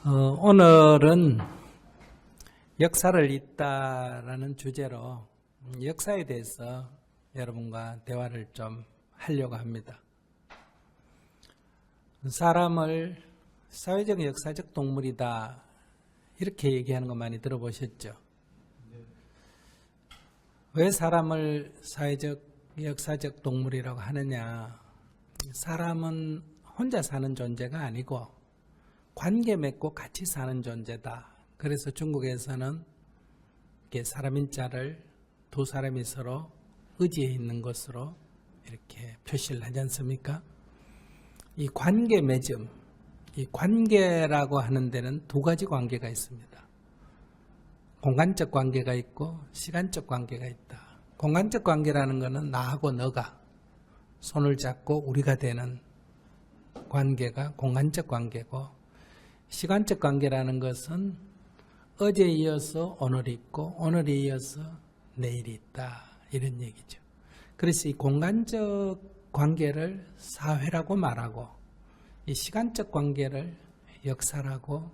오늘은 역사를 잇다라는 주제로 역사에 대해서 여러분과 대화를 좀 하려고 합니다. 사람을 사회적 역사적 동물이다 이렇게 얘기하는 거 많이 들어보셨죠? 왜 사람을 사회적 역사적 동물이라고 하느냐? 사람은 혼자 사는 존재가 아니고 관계 맺고 같이 사는 존재다. 그래서 중국에서는 이렇게 사람인 자를 두 사람이 서로 의지해 있는 것으로 이렇게 표시를 하지 않습니까? 이 관계 맺음, 이 관계라고 하는 데는 두 가지 관계가 있습니다. 공간적 관계가 있고 시간적 관계가 있다. 공간적 관계라는 것은 나하고 너가 손을 잡고 우리가 되는 관계가 공간적 관계고, 시간적 관계라는 것은 어제에 이어서 오늘이 있고 오늘에 이어서 내일이 있다 이런 얘기죠. 그래서 이 공간적 관계를 사회라고 말하고 이 시간적 관계를 역사라고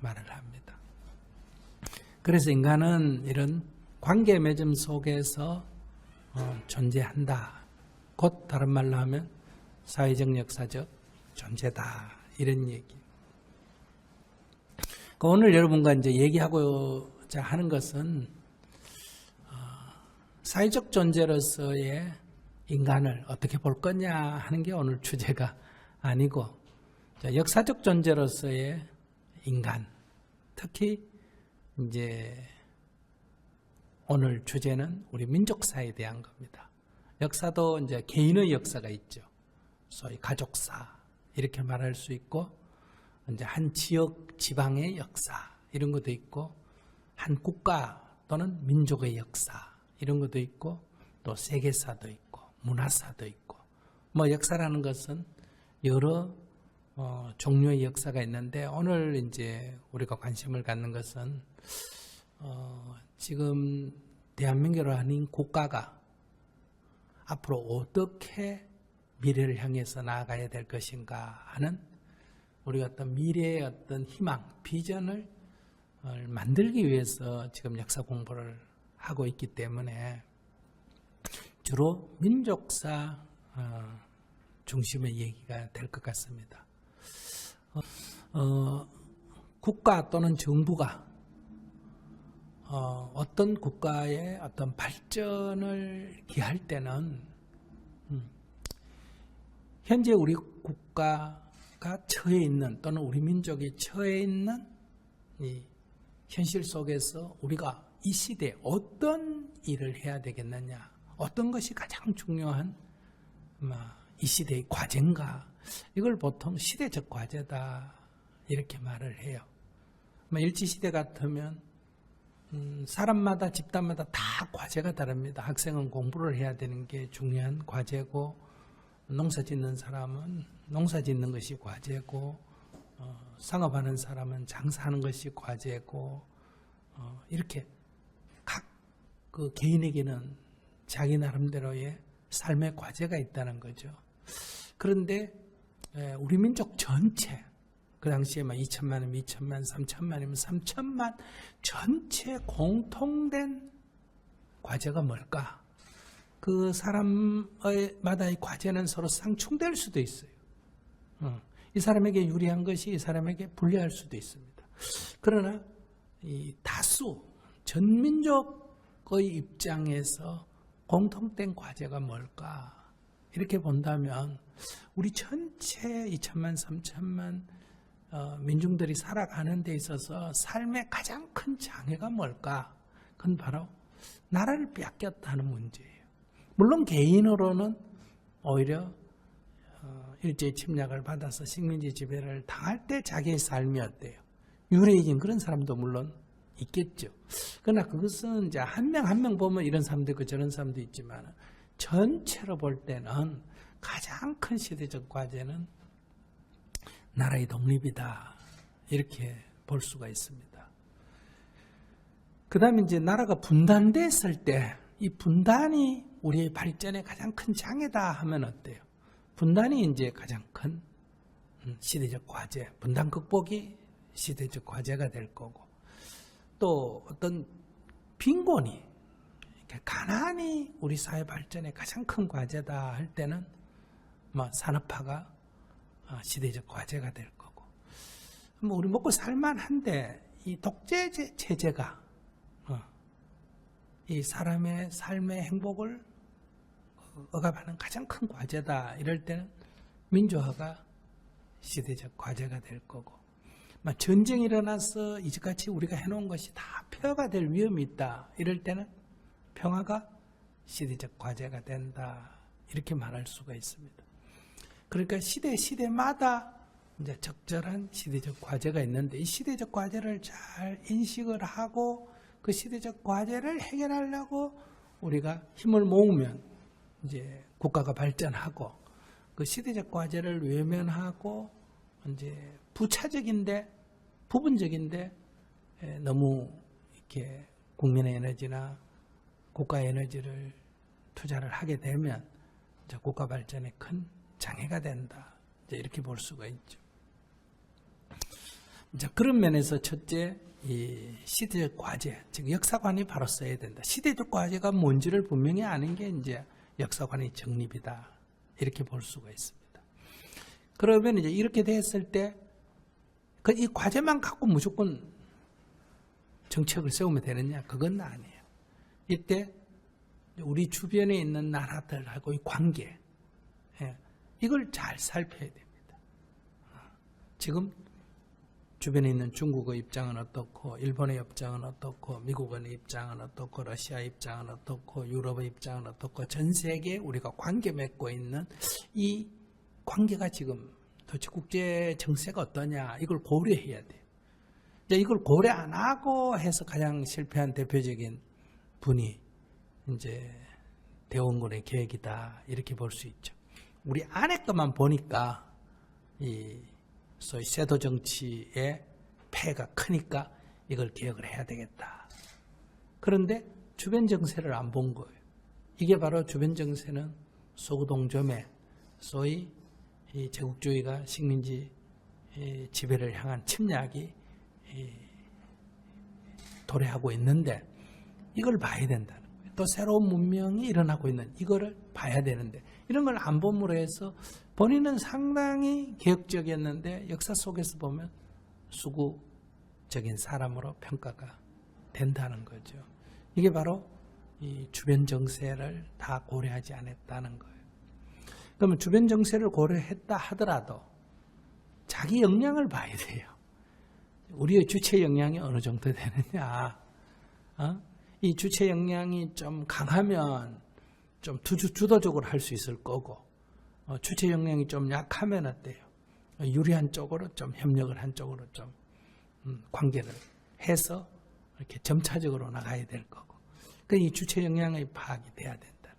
말을 합니다. 그래서 인간은 이런 관계 맺음 속에서 존재한다. 곧 다른 말로 하면 사회적 역사적 존재다 이런 얘기. 오늘 여러분과 이제 얘기하고자 하는 것은 사회적 존재로서의 인간을 어떻게 볼 거냐 하는 게 오늘 주제가 아니고, 역사적 존재로서의 인간, 특히 이제 오늘 주제는 우리 민족사에 대한 겁니다. 역사도 이제 개인의 역사가 있죠. 소위 가족사 이렇게 말할 수 있고, 이제 한 지역 지방의 역사 이런 것도 있고, 한 국가 또는 민족의 역사 이런 것도 있고, 또 세계사도 있고 문화사도 있고, 뭐 역사라는 것은 여러 종류의 역사가 있는데, 오늘 이제 우리가 관심을 갖는 것은 지금 대한민국으로 하는 국가가 앞으로 어떻게 미래를 향해서 나아가야 될 것인가 하는 우리가 어떤 미래의 어떤 희망, 비전을 만들기 위해서 지금 역사 공부를 하고 있기 때문에 주로 민족사 중심의 얘기가 될 것 같습니다. 국가 또는 정부가 어떤 국가의 어떤 발전을 기할 때는 현재 우리 국가가 처해 있는, 또는 우리 민족이 처해 있는 이 현실 속에서 우리가 이 시대에 어떤 일을 해야 되겠느냐, 어떤 것이 가장 중요한 이 시대의 과제인가, 이걸 보통 시대적 과제다 이렇게 말을 해요. 일제시대 같으면 사람마다 집단마다 다 과제가 다릅니다. 학생은 공부를 해야 되는 게 중요한 과제고, 농사 짓는 사람은 농사 짓는 것이 과제고, 상업하는 사람은 장사하는 것이 과제고, 이렇게 각 그 개인에게는 자기 나름대로의 삶의 과제가 있다는 거죠. 그런데 우리 민족 전체, 그 당시에 2천만이면 2천만, 3천만이면 3천만 전체 공통된 과제가 뭘까? 그 사람마다의 과제는 서로 상충될 수도 있어요. 이 사람에게 유리한 것이 이 사람에게 불리할 수도 있습니다. 그러나 이 다수 전민족의 입장에서 공통된 과제가 뭘까? 이렇게 본다면 우리 전체 2천만, 3천만 민중들이 살아가는 데 있어서 삶의 가장 큰 장애가 뭘까? 그건 바로 나라를 빼앗겼다는 문제예요. 물론 개인으로는 오히려 일제히 침략을 받아서 식민지 지배를 당할 때 자기의 삶이 어때요? 유리해진 그런 사람도 물론 있겠죠. 그러나 그것은 이제 한 명 한 명 보면 이런 사람도 있고 저런 사람도 있지만, 전체로 볼 때는 가장 큰 시대적 과제는 나라의 독립이다 이렇게 볼 수가 있습니다. 그 다음에 이제 나라가 분단됐을 때 이 분단이 우리의 발전의 가장 큰 장애다 하면 어때요? 분단이 이제 가장 큰 시대적 과제, 분단 극복이 시대적 과제가 될 거고, 또 어떤 빈곤이, 가난이 우리 사회 발전의 가장 큰 과제다 할 때는 산업화가 시대적 과제가 될 거고, 우리 먹고 살만한데 이 독재 체제가 이 사람의 삶의 행복을 억압하는 가장 큰 과제다 이럴 때는 민주화가 시대적 과제가 될 거고, 전쟁이 일어나서 이제까지 우리가 해놓은 것이 다 폐허가 될 위험이 있다 이럴 때는 평화가 시대적 과제가 된다 이렇게 말할 수가 있습니다. 그러니까 시대마다 이제 적절한 시대적 과제가 있는데, 이 시대적 과제를 잘 인식을 하고 그 시대적 과제를 해결하려고 우리가 힘을 모으면 이제 국가가 발전하고, 그 시대적 과제를 외면하고 이제 부분적인데 너무 이렇게 국민의 에너지나 국가의 에너지를 투자를 하게 되면 이제 국가 발전에 큰 장애가 된다. 이제 이렇게 볼 수가 있죠. 이제 그런 면에서 첫째, 이 시대적 과제, 즉 역사관이 바로 써야 된다. 시대적 과제가 뭔지를 분명히 아는 게 이제 역사관의 정립이다. 이렇게 볼 수가 있습니다. 그러면 이제 이렇게 됐을 때, 이 과제만 갖고 무조건 정책을 세우면 되느냐? 그건 아니에요. 이때 우리 주변에 있는 나라들하고의 관계, 이걸 잘 살펴야 됩니다. 지금 주변에 있는 중국의 입장은 어떻고, 일본의 입장은 어떻고, 미국의 입장은 어떻고, 러시아의 입장은 어떻고, 유럽의 입장은 어떻고, 전 세계에 우리가 관계 맺고 있는 이 관계가 지금 도대체 국제 정세가 어떠냐, 이걸 고려해야 돼요. 이제 이걸 고려 안 하고 해서 가장 실패한 대표적인 분이 이제 대원군의 계획이다, 이렇게 볼 수 있죠. 우리 안에 것만 보니까 이 소위 세도 정치의 폐해가 크니까 이걸 개혁을 해야 되겠다. 그런데 주변 정세를 안 본 거예요. 이게 바로 주변 정세는 소구동점에 소위 이 제국주의가 식민지 지배를 향한 침략이 도래하고 있는데, 이걸 봐야 된다는 거예요. 또 새로운 문명이 일어나고 있는 이거를 봐야 되는데, 이런 걸 안 봄으로 해서 본인은 상당히 개혁적이었는데 역사 속에서 보면 수구적인 사람으로 평가가 된다는 거죠. 이게 바로 이 주변 정세를 다 고려하지 않았다는 거예요. 그러면 주변 정세를 고려했다 하더라도 자기 역량을 봐야 돼요. 우리의 주체 역량이 어느 정도 되느냐. 이 주체 역량이 좀 강하면 좀 주도적으로 할 수 있을 거고, 주체 역량이 좀 약하면 어때요? 유리한 쪽으로 좀 협력을 한 쪽으로 좀 관계를 해서 이렇게 점차적으로 나가야 될 거고, 이 주체 역량의 파악이 돼야 된다.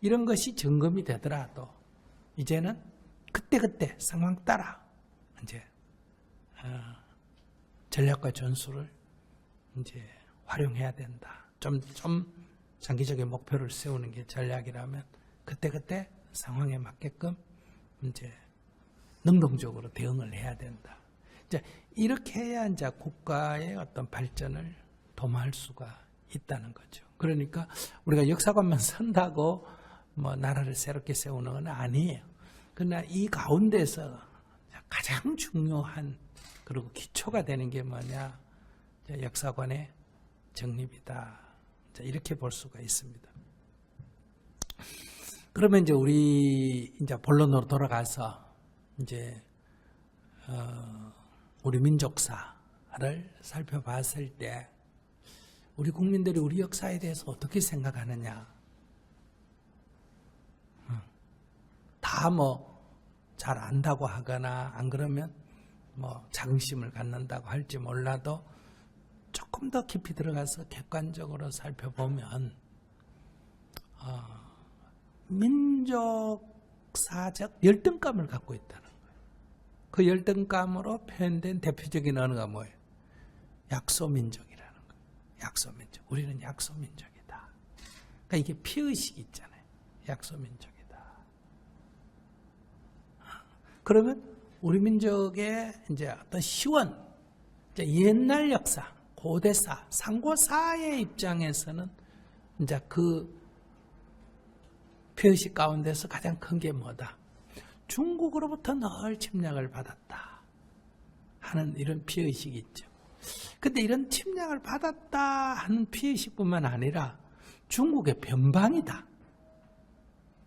이런 것이 점검이 되더라도 이제는 그때그때 상황 따라 이제 전략과 전술을 이제 활용해야 된다. 좀 장기적인 목표를 세우는 게 전략이라면 그때그때 상황에 맞게끔 이제 능동적으로 대응을 해야 된다. 이제 이렇게 해야 이제 국가의 어떤 발전을 도모할 수가 있다는 거죠. 그러니까 우리가 역사관만 선다고 나라를 새롭게 세우는 건 아니에요. 그러나 이 가운데서 가장 중요한 그리고 기초가 되는 게 뭐냐? 역사관의 정립이다. 이렇게 볼 수가 있습니다. 그러면 이제 우리 본론으로 돌아가서 이제 우리 민족사를 살펴봤을 때 우리 국민들이 우리 역사에 대해서 어떻게 생각하느냐? 다 잘 안다고 하거나 안 그러면 자긍심을 갖는다고 할지 몰라도 조금 더 깊이 들어가서 객관적으로 살펴보면 민족사적 열등감을 갖고 있다는 거예요. 그 열등감으로 표현된 대표적인 언어가 뭐예요? 약소민족이라는 거예요. 약소민족. 우리는 약소민족이다. 그러니까 이게 피의식이 있잖아요. 약소민족이다. 그러면 우리 민족의 이제 어떤 시원, 옛날 역사, 고대사, 상고사의 입장에서는 이제 그 표시 가운데서 가장 큰 게 뭐다? 중국으로부터 늘 침략을 받았다 하는 이런 피의식이 있죠. 근데 이런 침략을 받았다 하는 피의식뿐만 아니라 중국의 변방이다.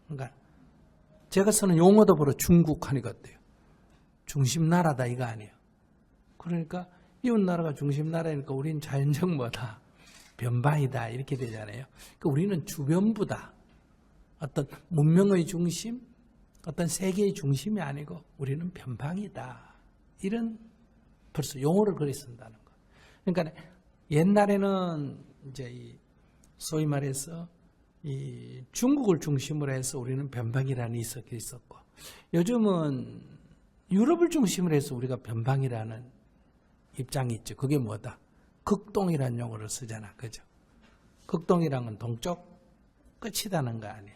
그러니까 제가 쓰는 용어도 바로 중국 하니까 어때요? 중심나라다 이거 아니에요. 그러니까 이웃나라가 중심나라니까 우리는 자연적 뭐다? 변방이다 이렇게 되잖아요. 그러니까 우리는 주변부다. 어떤 문명의 중심, 어떤 세계의 중심이 아니고 우리는 변방이다. 이런 벌써 용어를 그리 쓴다는 거. 그러니까 옛날에는 이제 소위 말해서 이 중국을 중심으로 해서 우리는 변방이라는 이석이 있었고, 요즘은 유럽을 중심으로 해서 우리가 변방이라는 입장이 있죠. 그게 뭐다? 극동이라는 용어를 쓰잖아. 그죠? 극동이란 건 동쪽 끝이라는 거 아니야.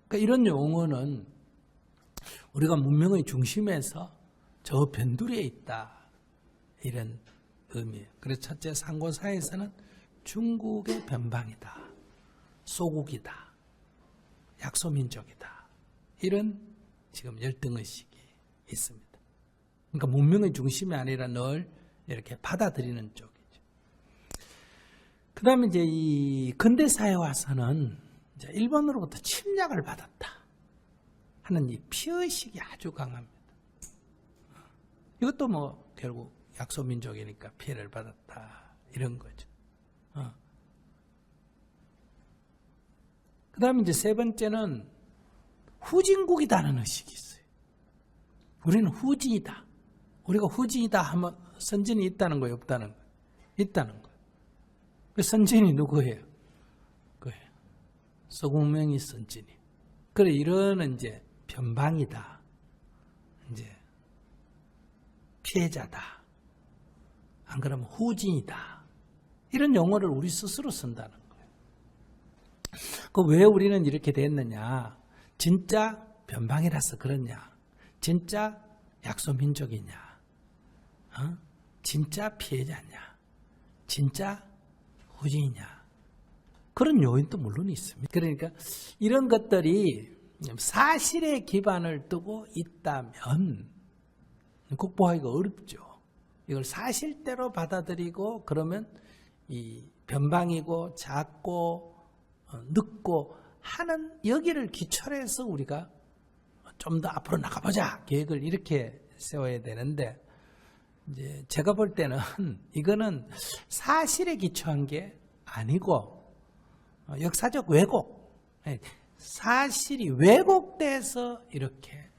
그러니까 이런 용어는 우리가 문명의 중심에서 저 변두리에 있다. 이런 의미예요. 그래서 첫째, 상고사에서는 중국의 변방이다. 소국이다. 약소민족이다. 이런 지금 열등의식이 있습니다. 그러니까 문명의 중심이 아니라 늘 이렇게 받아들이는 쪽이죠. 그 다음에 이제 이 근대사에 와서는 이제 일본으로부터 침략을 받았다 하는 이 피의식이 아주 강합니다. 이것도 뭐 결국 약소민족이니까 피해를 받았다 이런 거죠. 그 다음에 이제 세 번째는 후진국이다는 의식이 있어요. 우리는 후진이다. 우리가 후진이다 하면 선진이 있다는 거예요, 없다는 거예요? 있다는 거예요. 그 선진이 누구예요? 그예요. 서구문명이 선진이. 그래, 이런 이제 변방이다. 이제 피해자다. 안 그러면 후진이다. 이런 용어를 우리 스스로 쓴다는 거예요. 그 왜 우리는 이렇게 됐느냐? 진짜 변방이라서 그러냐? 진짜 약소민족이냐? 진짜 피해자냐? 진짜 후진이냐? 그런 요인도 물론 있습니다. 그러니까 이런 것들이 사실에 기반을 두고 있다면 극복하기가 어렵죠. 이걸 사실대로 받아들이고 그러면 이 변방이고 작고 늦고 하는 여기를 기초로 해서 우리가 좀 더 앞으로 나가보자 계획을 이렇게 세워야 되는데, 이제 제가 볼 때는 이거는 사실에 기초한 게 아니고 역사적 왜곡, 사실이 왜곡돼서 이렇게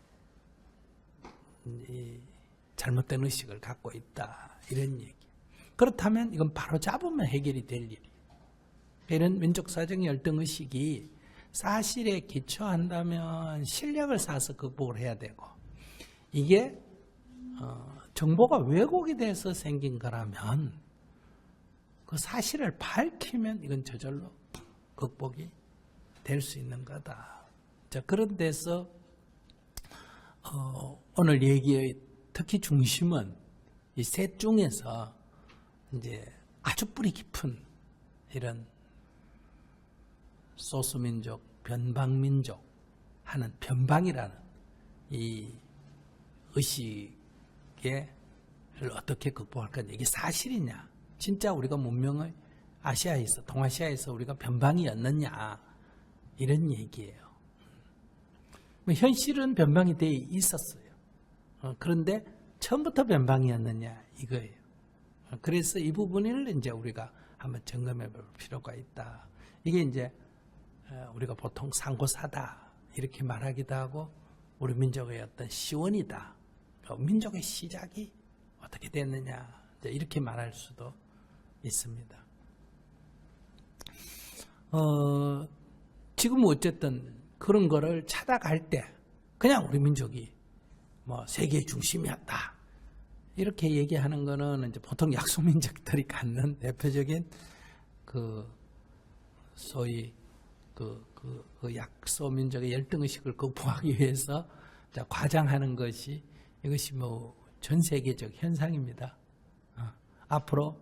잘못된 의식을 갖고 있다 이런 얘기. 그렇다면 이건 바로 잡으면 해결이 될 일이. 이런 민족사적 열등의식이 사실에 기초한다면 실력을 쌓아서 극복을 해야 되고, 이게 정보가 왜곡이 돼서 생긴 거라면 그 사실을 밝히면 이건 저절로 극복이 될 수 있는 거다. 자, 그런 데서 오늘 얘기의 특히 중심은 이 셋 중에서 이제 아주 뿌리 깊은 이런 소수민족, 변방민족 하는 변방이라는 이 의식을 어떻게 극복할 건지, 이게 사실이냐? 진짜 우리가 문명의 아시아에서, 동아시아에서 우리가 변방이었느냐? 이런 얘기예요. 현실은 변방이 돼 있었어요. 그런데 처음부터 변방이었느냐? 이거예요. 그래서 이 부분을 이제 우리가 한번 점검해 볼 필요가 있다. 이게 이제 우리가 보통 상고사다 이렇게 말하기도 하고, 우리 민족의 어떤 시원이다, 민족의 시작이 어떻게 됐느냐 이렇게 말할 수도 있습니다. 지금 어쨌든 그런 거를 찾아갈 때 그냥 우리 민족이 뭐 세계의 중심이었다 이렇게 얘기하는 거는 이제 보통 약소민족들이 갖는 대표적인 그 소위 그 약소민족의 열등의식을 극복하기 위해서 과장하는 것이, 이것이 뭐 전 세계적 현상입니다. 앞으로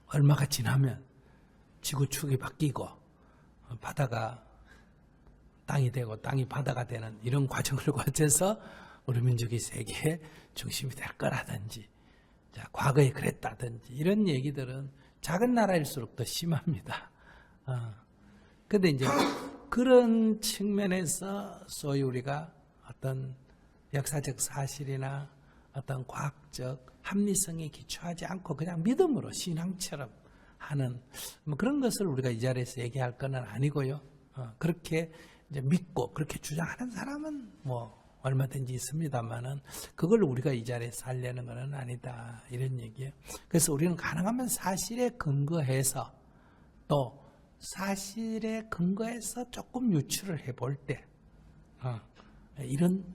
얼마가 지나면 지구 축이 바뀌고 바다가 땅이 되고 땅이 바다가 되는 이런 과정을 거쳐서 우리 민족이 세계의 중심이 될 거라든지, 자, 과거에 그랬다든지 이런 얘기들은 작은 나라일수록 더 심합니다. 근데 이제 그런 측면에서 소위 우리가 어떤 역사적 사실이나 어떤 과학적 합리성에 기초하지 않고 그냥 믿음으로 신앙처럼 하는 뭐 그런 것을 우리가 이 자리에서 얘기할 건 아니고요. 그렇게 이제 믿고 그렇게 주장하는 사람은 뭐 얼마든지 있습니다만은 그걸 우리가 이 자리에서 하려는 건 아니다 이런 얘기예요. 그래서 우리는 가능하면 사실에 근거해서 또 사실에 근거해서 조금 유추를 해볼 때 이런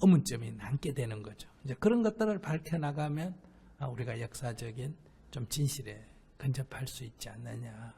의문점이 남게 되는 거죠. 이제 그런 것들을 밝혀나가면 우리가 역사적인 좀 진실에 근접할 수 있지 않느냐.